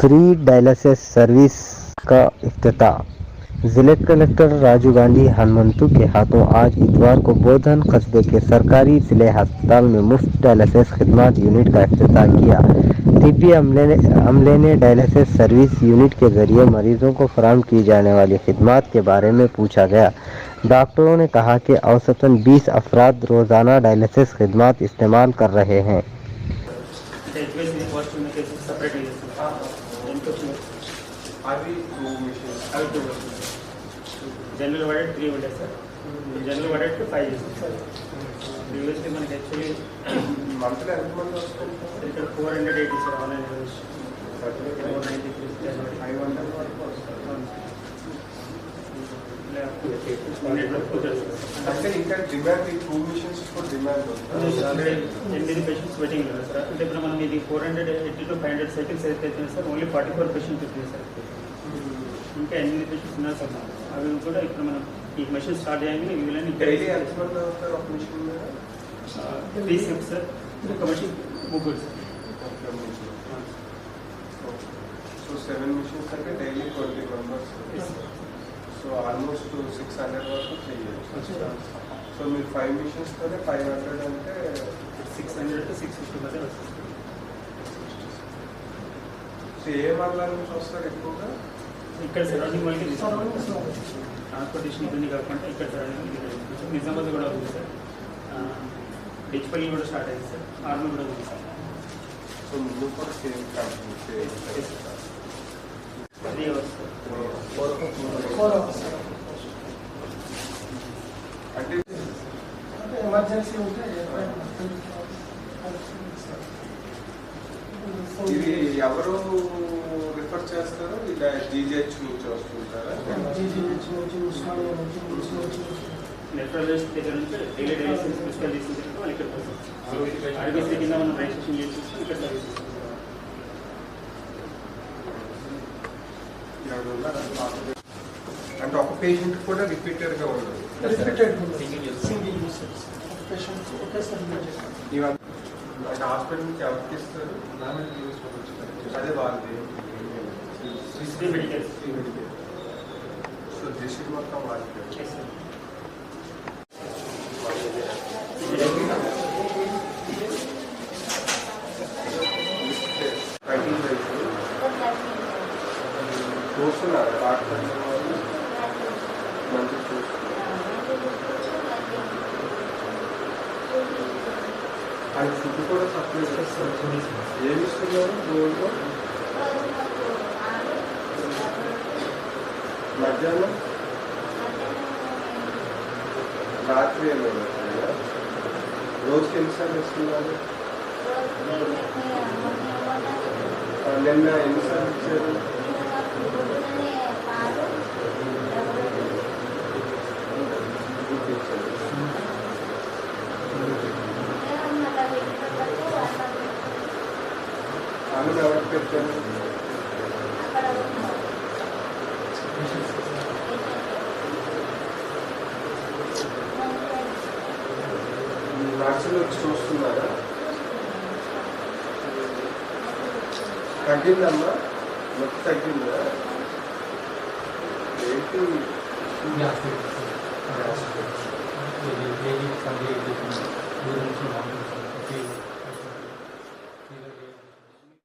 Free dialysis service का इफ्तिताह। जिले collector Raju Gandhi Hanumantu के हाथों आज इतवार को बोधन कस्बे के सरकारी जिले अस्पताल में मुफ्त डायलिसिस खिदमत यूनिट का इफ्तिताह किया। टीपी अमले ने डायलिसिस सर्विस यूनिट के जरिए मरीजों को फराहम की जाने वाली खिदमत के बारे में पूछा गया। डॉक्टरों ने कहा कि औसतन 20 अफराद रोजाना डायलिसिस खिदमत इस्तेमाल कर रहे हैं। जनरल वार्ड 3 ఉండే సార్ जनरल वार्ड 5 చేశారు ప్రీవియస్లీ మనకి యాక్చువల్లీ మంత్లీ ఎంతమంది వస్తారు ఇక్కడ 480 సార్ ఆన్లైన్ రిజిస్ట్రేషన్ 493 500 వరకు వస్తారు అంటే ఇంకా డిమాండ్ ఈ 2 machines for demand already 10 patients waiting ఉన్నారు సార్ అంటే ఇప్పుడు మనం ఇది 480 టు 500 సైకిల్స్ అయితే సార్ ఓన్లీ 44 పేషెంట్స్ ఉంది సార్ ఇంకా 8 పేషెంట్స్ ఉన్నారు సార్ అవి కూడా ఇప్పుడు మనం ఈ మెషిన్ స్టార్ట్ చేయగానే వీళ్ళని డైలీ ఎంతమంది అవుతారు ఒక మెషిన్ మీద 3 షిఫ్ట్స్ సార్ ఒక మెషిన్ ముగ్గురు సార్ సో 7 మెషిన్స్ అంటే డైలీ 20 మెంబర్స్ సో ఆల్మోస్ట్ 600 వరకు చేయొచ్చు సో మీరు 5 మెషిన్స్ తోనే 500 అంటే 600 టు 650 మధ్య వస్తుంది సో ఏ మండలం నుంచి వస్తారు ఎక్కువగా ఇక్కడ సరౌండింగ్ వాళ్ళకి ట్రాన్స్పోర్టేషన్ ఇబ్బంది కాకుండా ఇక్కడ సరౌండింగ్ నిజామాబాద్ కూడా ఉంది సార్ డిచ్పల్లి కూడా స్టార్ట్ అయింది సార్ ఆర్మీ కూడా ఉంది సార్ సో ముందు కూడా సేమ్ అంటే ఎమర్జెన్సీ ఉంటే ఇది ఎవరు రిఫర్ చేస్తారు ఇలా జీజీహెచ్ నుంచి వస్తుంటారా జీజీహెచ్ నుంచి నెట్రోలజిస్ట్ దగ్గర నుంచి డైలీ డైలిసిస్ ఫిజికల్ డిసీజ్ వాళ్ళు ఇక్కడ వస్తారు ఆర్బీసీ కింద మనం రిజిస్ట్రేషన్ చేసి ఇక్కడ సర్వీస్ అంటే ఒక పేషెంట్ కూడా రిపీటెడ్గా ఉండదు సింగిల్ యూస్ పేషెంట్ ఒకేసారి అంటే హాస్పిటల్ నుంచి ఎవరికి ఇస్తారు అదే వాళ్ళది మెడికల్ సో డిస్ట్రిక్ట్ మొత్తం వాళ్ళకి చూస్తున్నారు డాక్టర్ మంచి అది ఫుడ్ కూడా సప్లై చేస్తారు ఏమి ఇస్తున్నారు గోల్డ్లో మధ్యాహ్నం రాత్రి ఏమైనా రోజుకి ఎన్నిసార్లు ఇస్తున్నారు నిన్న ఎన్నిసార్లు ఇచ్చారు ఆమెను ఎవరికి పెట్టారు నర్సులు వచ్చి చూస్తున్నారా తగ్గిందమ్మా మొత్తం తగ్గిందా ఏంటి గ్యాస్